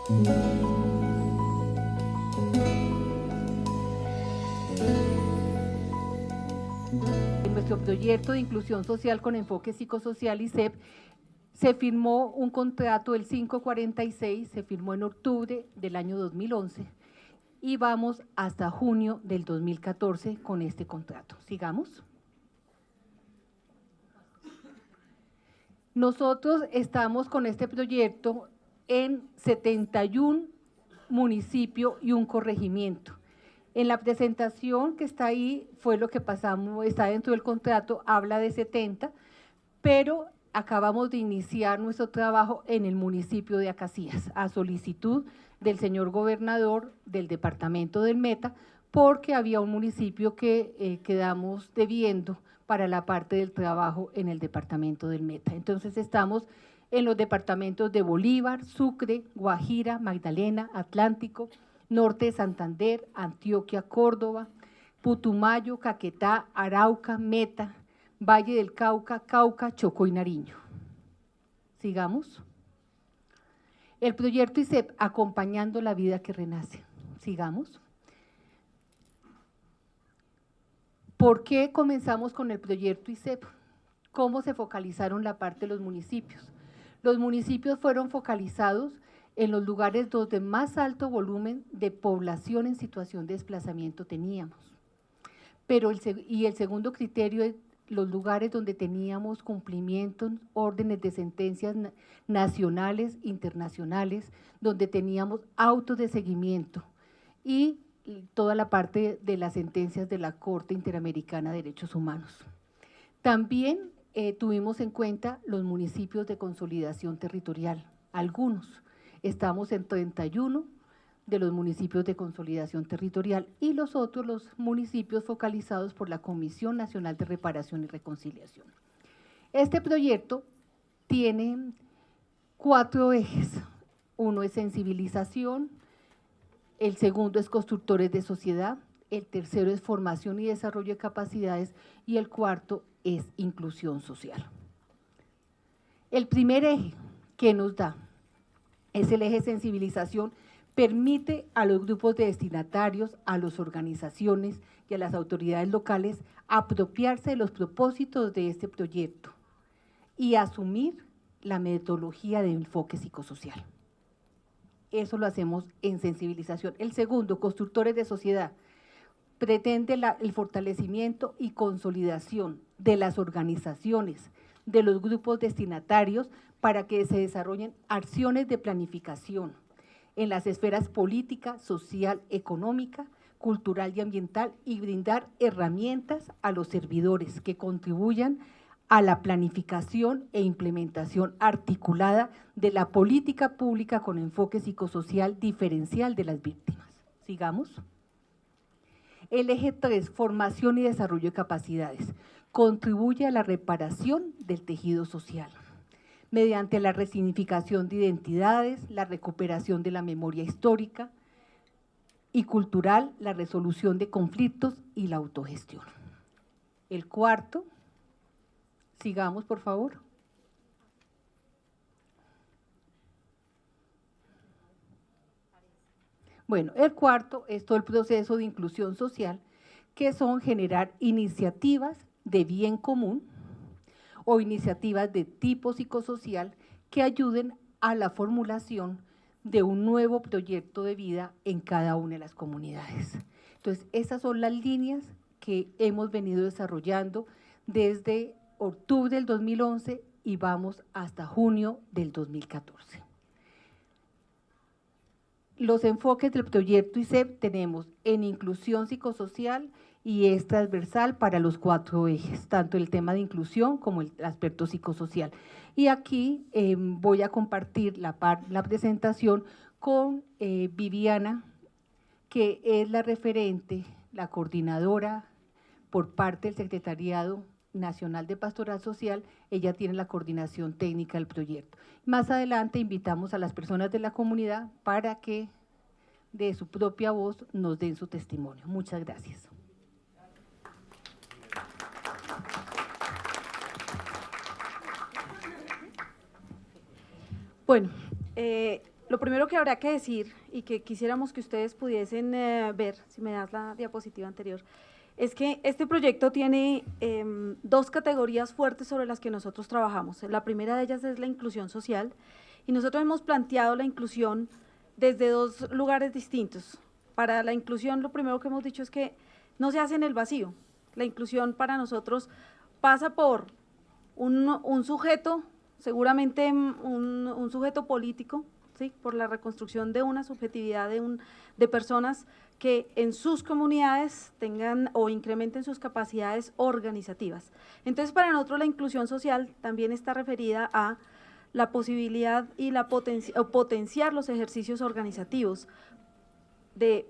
En nuestro proyecto de inclusión social con enfoque psicosocial ICEP se firmó un contrato del 546, se firmó en octubre del año 2011 y vamos hasta junio del 2014 con este contrato. Sigamos. Nosotros estamos con este proyecto en 71 municipios y un corregimiento. En la presentación que está ahí fue lo que pasamos, está dentro del contrato, habla de 70, pero acabamos de iniciar nuestro trabajo en el municipio de Acacías, a solicitud del señor gobernador del departamento del Meta, porque había un municipio que quedamos debiendo para la parte del trabajo en el departamento del Meta. Entonces estamos en los departamentos de Bolívar, Sucre, Guajira, Magdalena, Atlántico, Norte de Santander, Antioquia, Córdoba, Putumayo, Caquetá, Arauca, Meta, Valle del Cauca, Cauca, Chocó y Nariño. Sigamos. El proyecto ICEP, acompañando la vida que renace. Sigamos. ¿Por qué comenzamos con el proyecto ICEP? ¿Cómo se focalizaron la parte de los municipios? Los municipios fueron focalizados en los lugares donde más alto volumen de población en situación de desplazamiento teníamos. Pero el segundo criterio es los lugares donde teníamos cumplimientos, órdenes de sentencias nacionales, internacionales, donde teníamos autos de seguimiento y toda la parte de las sentencias de la Corte Interamericana de Derechos Humanos. También tuvimos en cuenta los municipios de consolidación territorial, algunos. Estamos en 31 de los municipios de consolidación territorial y los otros los municipios focalizados por la Comisión Nacional de Reparación y Reconciliación. Este proyecto tiene 4 ejes. Uno es sensibilización, el segundo es constructores de sociedad, el tercero es formación y desarrollo de capacidades y el cuarto es inclusión social. El primer eje que nos da es el eje sensibilización, permite a los grupos de destinatarios, a las organizaciones y a las autoridades locales apropiarse de los propósitos de este proyecto y asumir la metodología de enfoque psicosocial. Eso lo hacemos en sensibilización. El segundo, constructores de sociedad, pretende el fortalecimiento y consolidación de las organizaciones, de los grupos destinatarios para que se desarrollen acciones de planificación en las esferas política, social, económica, cultural y ambiental y brindar herramientas a los servidores que contribuyan a la planificación e implementación articulada de la política pública con enfoque psicosocial diferencial de las víctimas. Sigamos. El eje 3, formación y desarrollo de capacidades, contribuye a la reparación del tejido social mediante la resignificación de identidades, la recuperación de la memoria histórica y cultural, la resolución de conflictos y la autogestión. El cuarto, sigamos por favor. Bueno, el cuarto es todo el proceso de inclusión social, que son generar iniciativas de bien común o iniciativas de tipo psicosocial que ayuden a la formulación de un nuevo proyecto de vida en cada una de las comunidades. Entonces, esas son las líneas que hemos venido desarrollando desde octubre del 2011 y vamos hasta junio del 2014. Los enfoques del proyecto ICEP tenemos en inclusión psicosocial y es transversal para los 4 ejes, tanto el tema de inclusión como el aspecto psicosocial. Y aquí voy a compartir la presentación con Viviana, que es la referente, la coordinadora por parte del Secretariado Nacional de Pastoral Social, ella tiene la coordinación técnica del proyecto. Más adelante invitamos a las personas de la comunidad para que de su propia voz nos den su testimonio. Muchas gracias. Bueno, lo primero que habrá que decir y que quisiéramos que ustedes pudiesen ver, si me das la diapositiva anterior, es que este proyecto tiene dos categorías fuertes sobre las que nosotros trabajamos. La primera de ellas es la inclusión social, y nosotros hemos planteado la inclusión desde dos lugares distintos. Para la inclusión, lo primero que hemos dicho es que no se hace en el vacío. La inclusión para nosotros pasa por un sujeto, seguramente un sujeto político, ¿sí? Por la reconstrucción de una subjetividad de personas que en sus comunidades tengan o incrementen sus capacidades organizativas. Entonces, para nosotros la inclusión social también está referida a la posibilidad y potenciar los ejercicios organizativos de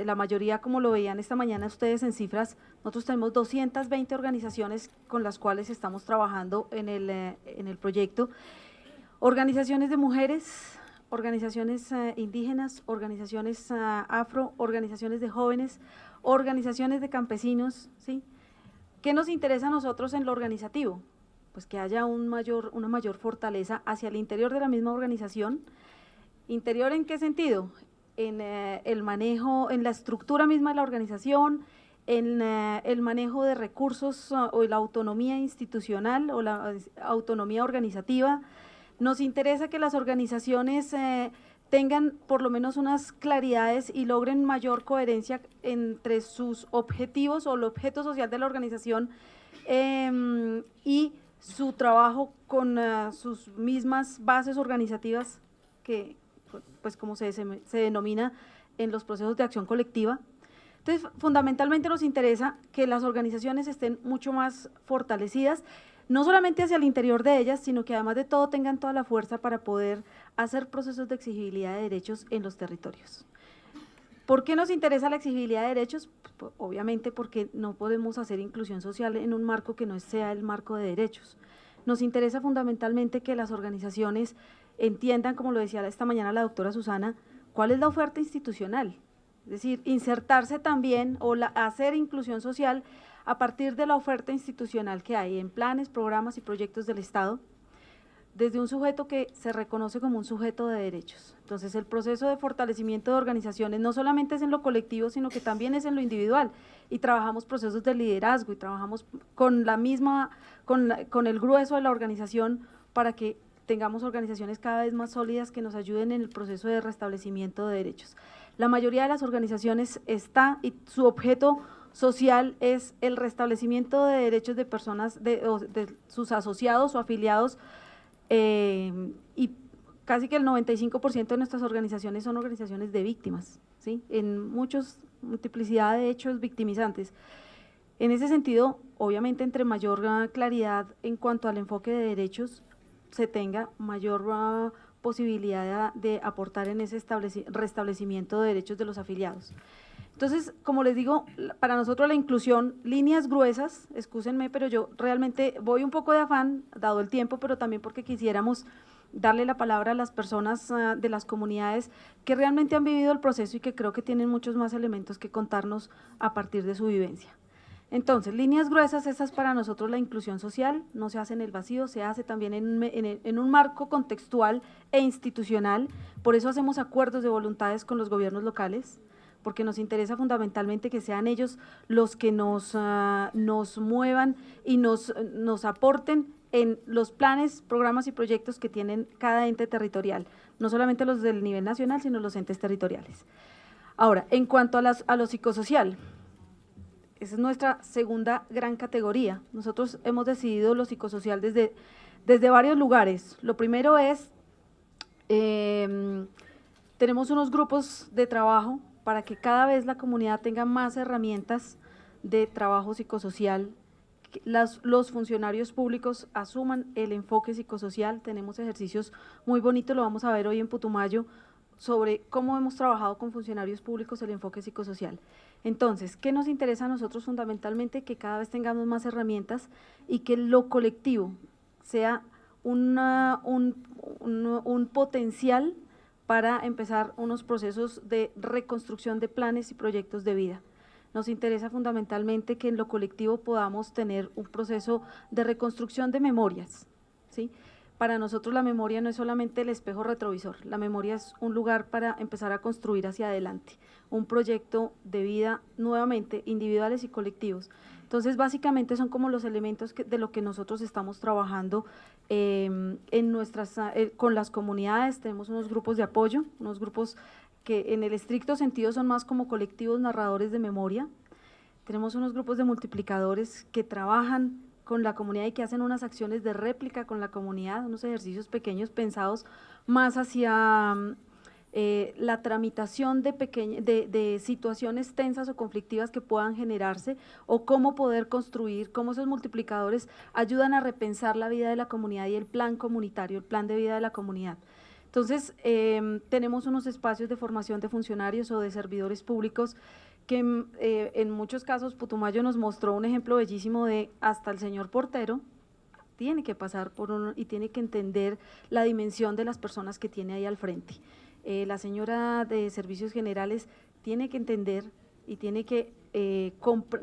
la mayoría, como lo veían esta mañana ustedes en cifras. Nosotros tenemos 220 organizaciones con las cuales estamos trabajando en el proyecto, organizaciones de mujeres, organizaciones indígenas, organizaciones afro, organizaciones de jóvenes, organizaciones de campesinos, ¿sí? ¿Qué nos interesa a nosotros en lo organizativo? Pues que haya una mayor fortaleza hacia el interior de la misma organización. ¿Interior en qué sentido? En el manejo, en la estructura misma de la organización, en el manejo de recursos o la autonomía institucional o la autonomía organizativa. Nos interesa que las organizaciones tengan por lo menos unas claridades y logren mayor coherencia entre sus objetivos o el objeto social de la organización y su trabajo con sus mismas bases organizativas, que pues como se denomina en los procesos de acción colectiva. Entonces, fundamentalmente nos interesa que las organizaciones estén mucho más fortalecidas, no solamente hacia el interior de ellas, sino que además de todo tengan toda la fuerza para poder hacer procesos de exigibilidad de derechos en los territorios. ¿Por qué nos interesa la exigibilidad de derechos? Pues, obviamente porque no podemos hacer inclusión social en un marco que no sea el marco de derechos. Nos interesa fundamentalmente que las organizaciones entiendan, como lo decía esta mañana la doctora Susana, cuál es la oferta institucional, es decir, insertarse también o hacer inclusión social a partir de la oferta institucional que hay en planes, programas y proyectos del Estado, desde un sujeto que se reconoce como un sujeto de derechos. Entonces, el proceso de fortalecimiento de organizaciones no solamente es en lo colectivo, sino que también es en lo individual, y trabajamos procesos de liderazgo y trabajamos con el grueso de la organización para que tengamos organizaciones cada vez más sólidas que nos ayuden en el proceso de restablecimiento de derechos. La mayoría de las organizaciones y su objeto social es el restablecimiento de derechos de personas, de sus asociados o afiliados, y casi que el 95% de nuestras organizaciones son organizaciones de víctimas, ¿sí? En multiplicidad de hechos victimizantes. En ese sentido, obviamente, entre mayor claridad en cuanto al enfoque de derechos se tenga, mayor posibilidad de aportar en ese restablecimiento de derechos de los afiliados. Entonces, como les digo, para nosotros la inclusión, líneas gruesas, excúsenme, pero yo realmente voy un poco de afán, dado el tiempo, pero también porque quisiéramos darle la palabra a las personas de las comunidades que realmente han vivido el proceso y que creo que tienen muchos más elementos que contarnos a partir de su vivencia. Entonces, líneas gruesas, esa es para nosotros la inclusión social, no se hace en el vacío, se hace también en un marco contextual e institucional. Por eso hacemos acuerdos de voluntades con los gobiernos locales, porque nos interesa fundamentalmente que sean ellos los que nos muevan y nos aporten en los planes, programas y proyectos que tienen cada ente territorial, no solamente los del nivel nacional, sino los entes territoriales. Ahora, en cuanto a lo psicosocial, esa es nuestra segunda gran categoría. Nosotros hemos decidido lo psicosocial desde varios lugares. Lo primero es, tenemos unos grupos de trabajo para que cada vez la comunidad tenga más herramientas de trabajo psicosocial, que los funcionarios públicos asuman el enfoque psicosocial. Tenemos ejercicios muy bonitos, lo vamos a ver hoy en Putumayo, sobre cómo hemos trabajado con funcionarios públicos el enfoque psicosocial. Entonces, ¿qué nos interesa a nosotros fundamentalmente? Que cada vez tengamos más herramientas y que lo colectivo sea un potencial para empezar unos procesos de reconstrucción de planes y proyectos de vida. Nos interesa fundamentalmente que en lo colectivo podamos tener un proceso de reconstrucción de memorias, ¿sí? para nosotros la memoria no es solamente el espejo retrovisor, la memoria es un lugar para empezar a construir hacia adelante, un proyecto de vida nuevamente, individuales y colectivos. Entonces, básicamente son como los elementos de lo que nosotros estamos trabajando con las comunidades. Tenemos unos grupos de apoyo, unos grupos que en el estricto sentido son más como colectivos narradores de memoria. Tenemos unos grupos de multiplicadores que trabajan con la comunidad y que hacen unas acciones de réplica con la comunidad, unos ejercicios pequeños pensados más hacia la tramitación de situaciones tensas o conflictivas que puedan generarse, o cómo poder construir, cómo esos multiplicadores ayudan a repensar la vida de la comunidad y el plan comunitario, el plan de vida de la comunidad. Entonces, tenemos unos espacios de formación de funcionarios o de servidores públicos que en muchos casos Putumayo nos mostró un ejemplo bellísimo de hasta el señor portero tiene que pasar por uno y tiene que entender la dimensión de las personas que tiene ahí al frente. La señora de servicios generales tiene que entender y tiene que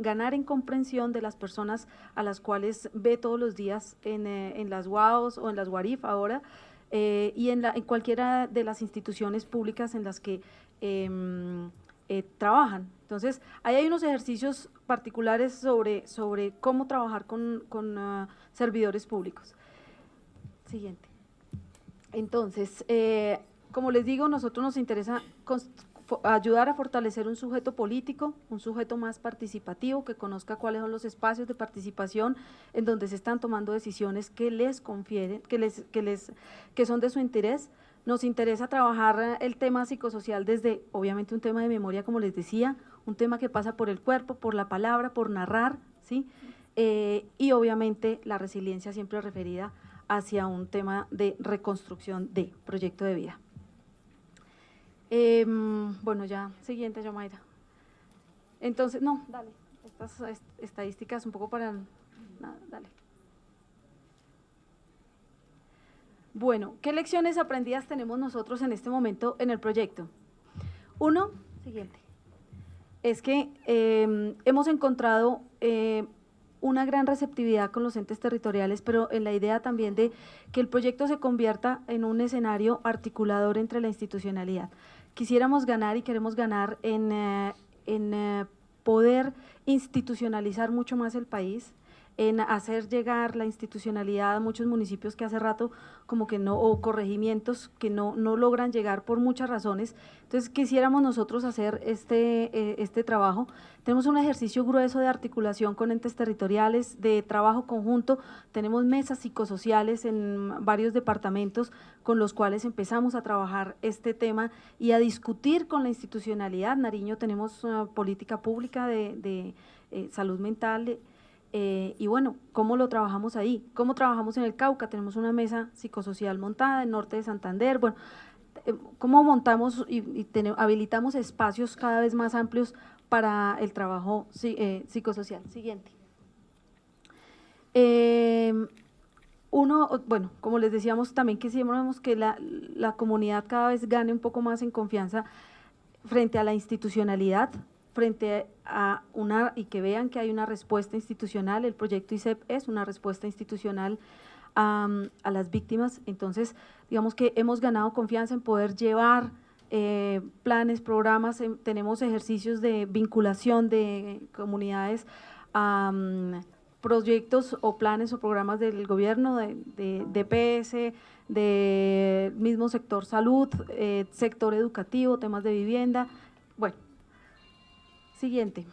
ganar en comprensión de las personas a las cuales ve todos los días en las UAOs o en las UARIF ahora, y en cualquiera de las instituciones públicas en las que trabajan. Entonces, ahí hay unos ejercicios particulares sobre cómo trabajar con servidores públicos. Siguiente. Entonces, como les digo, nosotros nos interesa ayudar a fortalecer un sujeto político, un sujeto más participativo, que conozca cuáles son los espacios de participación en donde se están tomando decisiones que les confieren, que son de su interés. Nos interesa trabajar el tema psicosocial desde, obviamente, un tema de memoria, como les decía, un tema que pasa por el cuerpo, por la palabra, por narrar, ¿sí? Y obviamente la resiliencia siempre referida hacia un tema de reconstrucción de proyecto de vida. Bueno, ya, siguiente, Yomaira. Entonces, no, dale, estas estadísticas un poco para, nada, dale. Bueno, ¿qué lecciones aprendidas tenemos nosotros en este momento en el proyecto? Uno, siguiente, es que hemos encontrado una gran receptividad con los entes territoriales, pero en la idea también de que el proyecto se convierta en un escenario articulador entre la institucionalidad. Quisiéramos ganar y queremos ganar en poder institucionalizar mucho más el país, en hacer llegar la institucionalidad a muchos municipios que hace rato como que no, o corregimientos que no logran llegar por muchas razones. Entonces, quisiéramos nosotros hacer este trabajo. Tenemos un ejercicio grueso de articulación con entes territoriales, de trabajo conjunto, tenemos mesas psicosociales en varios departamentos con los cuales empezamos a trabajar este tema y a discutir con la institucionalidad. Nariño tenemos una política pública de salud mental, y bueno, ¿cómo lo trabajamos ahí? ¿Cómo trabajamos en el Cauca? Tenemos una mesa psicosocial montada en Norte de Santander. Bueno, ¿cómo montamos y habilitamos espacios cada vez más amplios para el trabajo psicosocial? Siguiente. Bueno, como les decíamos, también quisiéramos que la comunidad cada vez gane un poco más en confianza frente a la institucionalidad, frente a y que vean que hay una respuesta institucional. El proyecto ISEP es una respuesta institucional a las víctimas. Entonces, digamos que hemos ganado confianza en poder llevar planes, programas, tenemos ejercicios de vinculación de comunidades a proyectos o planes o programas del gobierno, de DPS, del mismo sector salud, sector educativo, temas de vivienda. Bueno, siguiente.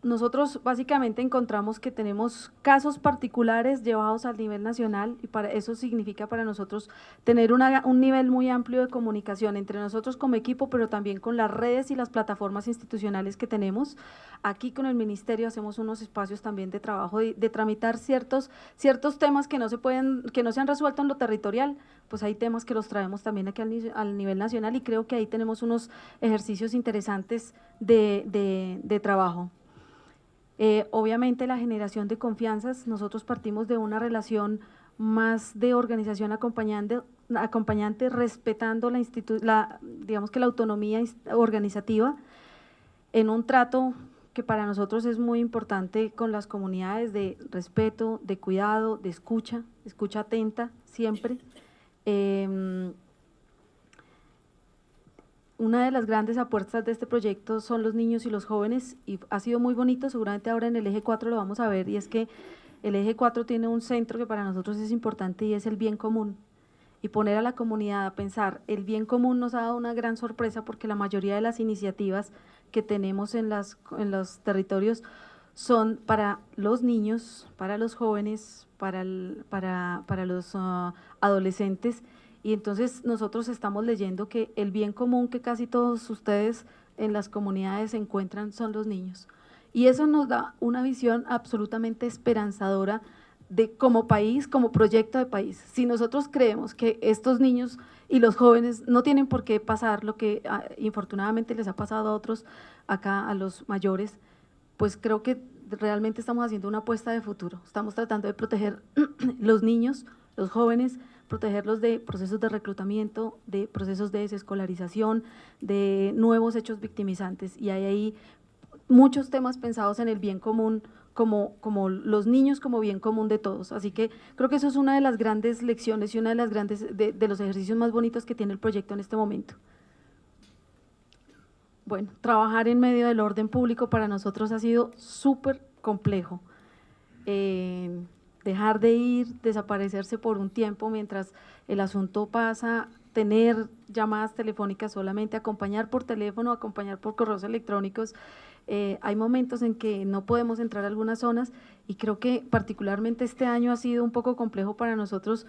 Nosotros básicamente encontramos que tenemos casos particulares llevados al nivel nacional y para eso significa para nosotros tener un nivel muy amplio de comunicación entre nosotros como equipo, pero también con las redes y las plataformas institucionales que tenemos. Aquí con el ministerio hacemos unos espacios también de trabajo, de tramitar ciertos temas que no se han resuelto en lo territorial, pues hay temas que los traemos también aquí al nivel nacional y creo que ahí tenemos unos ejercicios interesantes de trabajo. Obviamente la generación de confianzas, nosotros partimos de una relación más de organización acompañante respetando digamos que la autonomía organizativa, en un trato que para nosotros es muy importante con las comunidades de respeto, de cuidado, de escucha atenta siempre. Una de las grandes apuestas de este proyecto son los niños y los jóvenes, y ha sido muy bonito, seguramente ahora en el eje 4 lo vamos a ver, y es que el eje 4 tiene un centro que para nosotros es importante y es el bien común. Y poner a la comunidad a pensar, el bien común nos ha dado una gran sorpresa porque la mayoría de las iniciativas que tenemos en los territorios son para los niños, para los jóvenes, para los adolescentes, y entonces nosotros estamos leyendo que el bien común que casi todos ustedes en las comunidades encuentran son los niños. Y eso nos da una visión absolutamente esperanzadora de como país, como proyecto de país. Si nosotros creemos que estos niños y los jóvenes no tienen por qué pasar lo que infortunadamente les ha pasado a otros acá, a los mayores, pues creo que realmente estamos haciendo una apuesta de futuro. Estamos tratando de proteger los niños, los jóvenes, protegerlos de procesos de reclutamiento, de procesos de desescolarización, de nuevos hechos victimizantes, y hay ahí muchos temas pensados en el bien común, como los niños como bien común de todos. Así que creo que eso es una de las grandes lecciones y una de las grandes, de los ejercicios más bonitos que tiene el proyecto en este momento. Bueno, trabajar en medio del orden público para nosotros ha sido súper complejo. Dejar de ir, desaparecerse por un tiempo mientras el asunto pasa, tener llamadas telefónicas solamente, acompañar por teléfono, acompañar por correos electrónicos. Hay momentos en que no podemos entrar a algunas zonas, y creo que particularmente este año ha sido un poco complejo para nosotros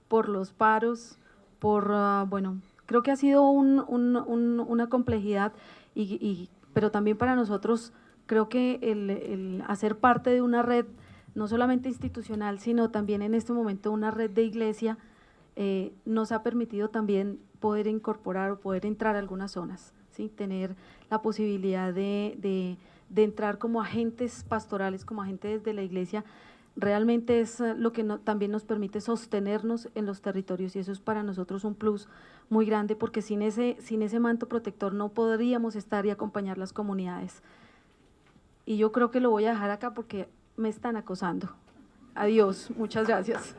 por los paros, bueno, creo que ha sido una complejidad, pero también para nosotros creo que el hacer parte de una red, no solamente institucional, sino también en este momento una red de iglesia, nos ha permitido también poder incorporar o poder entrar a algunas zonas, ¿sí? Tener la posibilidad de entrar como agentes pastorales, como agentes de la iglesia, realmente es lo que también nos permite sostenernos en los territorios, y eso es para nosotros un plus muy grande, porque sin ese manto protector no podríamos estar y acompañar las comunidades. Y yo creo que lo voy a dejar acá porque me están acosando. Adiós, muchas gracias.